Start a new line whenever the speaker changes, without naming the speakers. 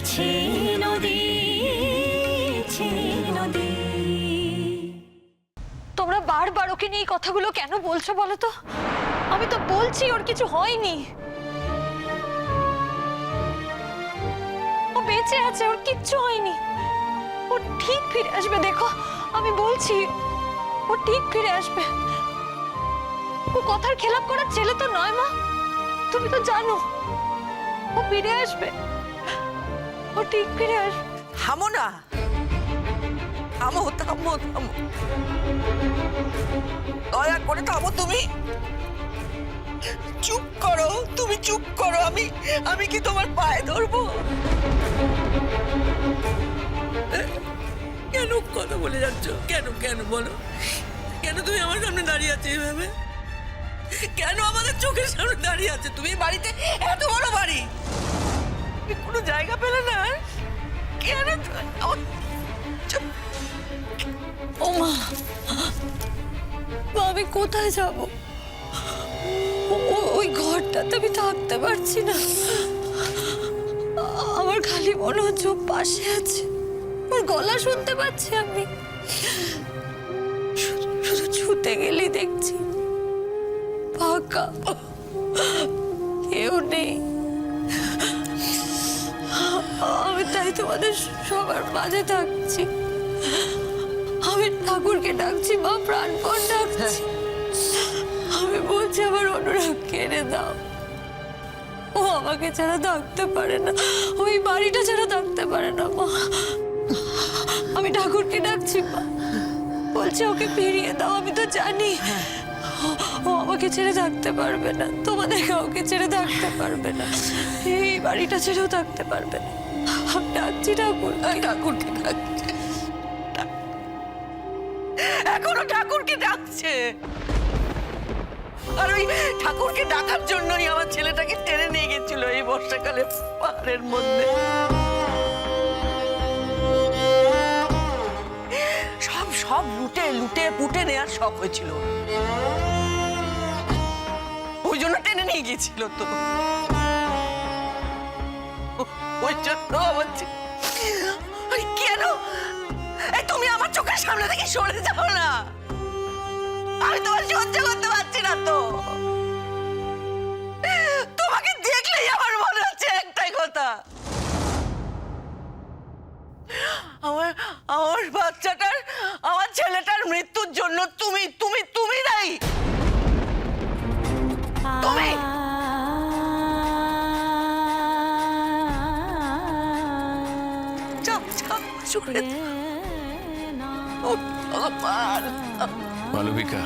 বইছে নদী, নদী।
তোমরা বারবার ওকে নিয়ে এই কথাগুলো কেন বলছো বলো তো? আমি তো বলছি ওর কিছু হয়নি, ও বেঁচে আছে, ওর কিচ্ছু হয়নি, ও ঠিক ফিরে আসবে। দেখো আমি বলছি ও ঠিক ফিরে আসবে। ও কথার খেলাপ করার ছেলে তো নয় মা, তুমি তো জানো। ও ফিরে আসবে, ও ঠিক ফিরে আসবে।
থামো না, থামো থামো থামো, দয়া করে থামো। তুমি চুপ করো, তুমি চুপ করো। আমি কি তোমার পায়ে ধরবো? কেন কথা বলে যাচ্ছ? কেন কেন বলো, কেন তুমি আমার সামনে দাঁড়িয়ে আছো এইভাবে? কেন আমাদের চোখের সামনে দাঁড়িয়ে আছে? তুমি বাড়িতে, এত বড় বাড়ি, তুমি কোনো জায়গা পেলে না? কেন
ও মা, আমি কোথায় যাব? ওই ঘরটাতে আমি থাকতে পারছি না। আমার খালি মনে হচ্ছে ও পাশে আছে, ওর গলা শুনতে পাচ্ছি আমি। শুধু ছুটে গেলেই দেখছি ফাঁকা, কেউ নেই। আমি তাই তোমাদের সবার মাঝে থাকছি। আমি ঠাকুরকে ডাকছি মা, প্রাণপণ ডাকছি। আমি বলছি আমার অনুরাগ কেড়ে দাও। ও আমাকে ছাড়া থাকতে পারে না, ওই বাড়িটা ছাড়া থাকতে পারে না মা। আমি ঠাকুরকে ডাকছি মা, বলছি ওকে ফিরিয়ে দাও। আমি তো জানি ও আমাকে ছেড়ে থাকতে পারবে না, তোমাদের কাউকে ছেড়ে থাকতে পারবে না, এই বাড়িটা ছেড়েও থাকতে পারবে না। আমি ডাকছি ঠাকুরকে
ডাকছে, এখনো ঠাকুরকে ডাকছে। আর ওই ঠাকুরকে ডাকার জন্যই আমার ছেলেটাকে টেনে নিয়ে গেছিল এই বর্ষাকালে পাহাড়ের মধ্যে। সব সব লুটে লুটে পুটে নেওয়ার শখ হয়েছিল, ওই জন্য টেনে নিয়ে গেছিল। তো ওই জন্য আমার কেন তুমি আমার চোখের সামনে থেকে সরে যাও না? আমি তোমার সহ্য করতে পারছি না। তো তোমাকে দেখলেই আমার মনে হচ্ছে একটাই কথা, আমার আমার বাচ্চাটার, আমার ছেলেটার মৃত্যুর জন্য তুমি তুমি তুমি দায়ী। তুমি চাপ চাপ সরে মালবিকা,